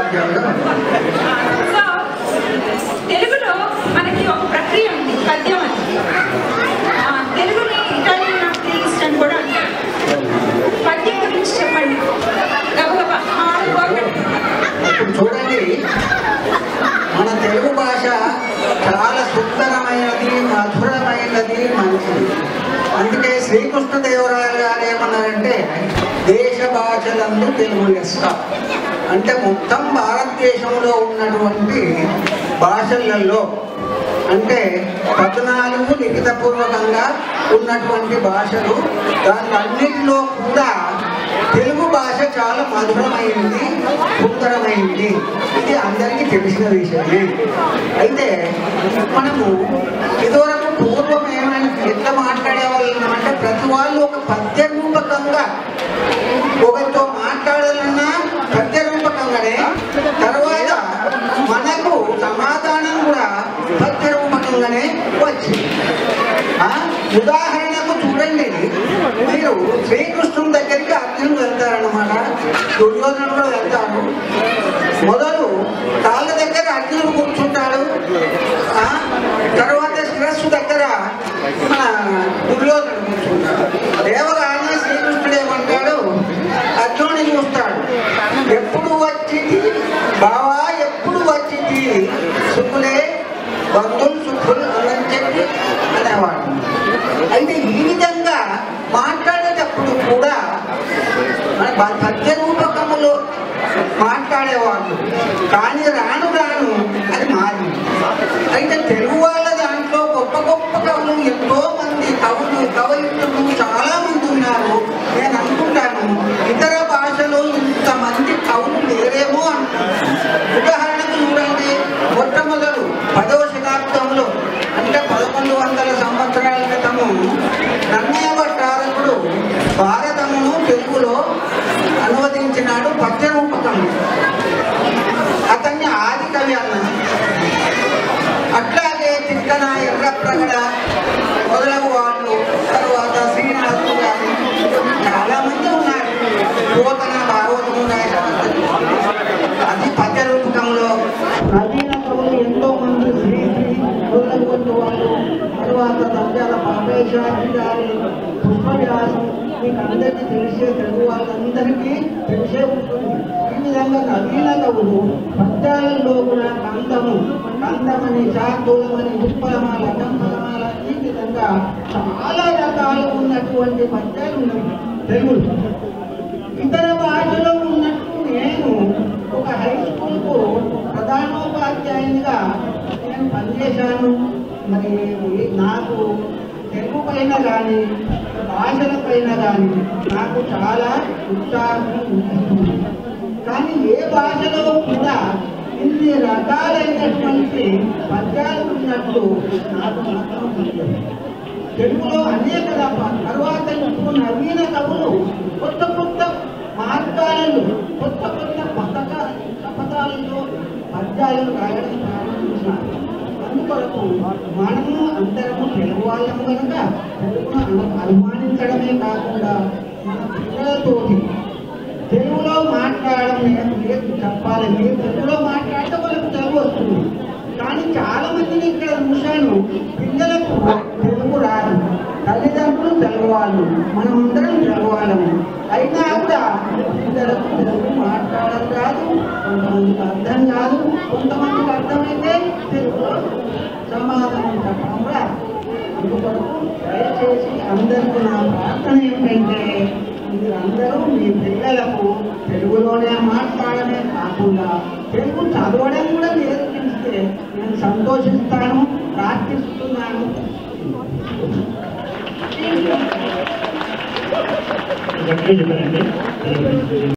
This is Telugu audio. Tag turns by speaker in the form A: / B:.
A: ఉపాధ్యాయులు.
B: సో తెలుగులో మనకి ఒక ప్రక్రియ ఉంది, పద్యం అని. తెలుగుని ఇటాలియన్ ఆఫ్ ది ఈస్ట్ అని కూడా అంటారు. పద్యం గురించి చెప్పండి గబగబా.
A: చూడండి, మన తెలుగు భాష చాలా సుందరమైనది, మధురమైనది, మంచిది. అందుకే శ్రీకృష్ణదేవరాయలు గారు ఏమన్నారంటే దేశ భాషలందు తెలుగు లెస్స. అంటే మొత్తం భారతదేశంలో ఉన్నటువంటి భాషలలో అంటే 14 లిఖితపూర్వకంగా ఉన్నటువంటి భాషలు, దానిలన్నిటిలో కూడా తెలుగు భాష చాలా మధురమైంది, సుందరమైంది. ఇది అందరికీ తెలిసిన విషయమే. అయితే మనము ఇదివరకు పూర్వం ఏమైనా ఎట్లా మాట్లాడేవాళ్ళం అంటే ప్రతి వాళ్ళు ఒక పద్య రూపకంగా ఒకరితో మాట్లాడాలన్నా పద్య రూపకంగానే, తర్వాత మనకు సమాధానం కూడా పద్య రూపకంగానే వచ్చింది. ఉదాహరణకు చూడండి, మీరు శ్రీకృష్ణుని దగ్గరికి అర్జునుడు వెళ్తారన్నమాట, దుర్యోధనుడు కూడా వెళ్తారు. మొదలు కాళ్ళ దగ్గర అర్జునుడు కూర్చుంటాడు, తర్వాత శిరస్సు దగ్గర మన దుర్యోధనుడు కూర్చుంటాడు. దేవగానే శ్రీకృష్ణుడు ఏమంటాడు, అర్జునుడిని చూస్తాడు, ఎప్పుడు వచ్చింది బావా, ఎప్పుడు వచ్చింది సుఖులే బంధువులు సుఖులు అని చెప్పి అనేవాడు. అయితే ఈ విధంగా మాట్లాడేటప్పుడు కూడా మన పద్య రూపకములో మాట్లాడేవాళ్ళు, కానీ రాను రాను అది మారింది. అయితే తెలుగు వాళ్ళ దాంట్లో గొప్ప గొప్ప కవులు, ఎంతో మంది కవులు కవయిత్రులు చాలా మంది ఉన్నారు. నేను అనుకుంటాను ఇతర భాషలో ఇంతమంది కవులు లేరేమో అంటాను. ఉదాహరణకు చూడండి, మొట్టమొదలు 10వ శతాబ్దంలో అంటే 1100 సంవత్సరాల క్రితము నన్నయ్య భట్టారకుడు భారతమును తెలుగులో అనువదించినాడు పద్య రూపకం. అతన్ని ఆది కవి అన్నాడు. అట్లాగే తిక్కన, ఎర్రప్రగడ మొదలగు వాళ్ళు, తర్వాత శ్రీనాథుడు గారు చాలా మంది ఉన్నారు. పోతన భాగవతము అది పద్య రూపకంలో. నవీన కవులు ఎంతో మంది, శ్రీశ్రీ మొదలగు వాళ్ళు, తర్వాత దంజాల పాపేశ్వరి గారి పుష్పవ్యాసం, మీకు అందరికీ తెలిసే, తెలుగు వాళ్ళందరికీ తెలిసే ఉంటుంది. ఈ విధంగా నవీన కవులు పద్యాలలో కూడా కందమని, శార్దూలమని, ఉత్పలమాల, కంపలమాల, ఈ విధంగా చాలా రకాలు ఉన్నటువంటి పద్యాలు ఉన్నాయి తెలుగులో. ఇతర భాషలో ఉన్నట్టు నేను ఒక హై స్కూల్కు ప్రధానోపాధ్యాయునిగా నేను పనిచేశాను. మరి నాకు తెలుగు పైన కానీ భాషల పైన కానీ నాకు చాలా ఉత్సాహం ఉంటుంది. కానీ ఏ భాషలో కూడా ఇన్ని రకాలైనటువంటి పద్యాలు ఉన్నట్లు నాకు మాత్రం తెలియదు. తెలుగులో అనేక తర్వాత ఇప్పుడు నవీన కవులు కొత్త కొత్త మార్గాలను, కొత్త కొత్త పథకాలలో పద్యాలను రాయడం ప్రారంభించినారు. అందుకొరకు మనము అందరము తెలుగు వాళ్ళము కనుక తెలుగును అనుమానించడమే కాకుండా మన పిల్లలతోటి తెలుగులో మాట్లాడడం నేను చెప్పాలి. మీరు తెలుగులో మాట్లాడితే వాళ్ళకి తెలుగు వస్తుంది. కానీ చాలా మందిని ఇక్కడ చూశాను, పిల్లలకు తెలుగు రాదు. తల్లిదండ్రులు తెలుగు వాళ్ళు, మనమందరం తెలుగు వాళ్ళము. అయినా కూడా పిల్లలకు తెలుగు మాట్లాడడం రాదు, కొంతమందికి అర్థం కాదు, కొంతమందికి అర్థమైతే తెలుగులో సమాధానం చెప్పడం రాదు. అందుకొరకు దయచేసి అందరికీ నా ప్రార్థన ఏంటంటే మీరందరూ మీ పిల్లలకు తెలుగులోనే మాట్లాడమే కాకుండా తెలుగు చదవడం కూడా నేర్పిస్తే నేను సంతోషిస్తాను, ప్రార్థిస్తున్నాను.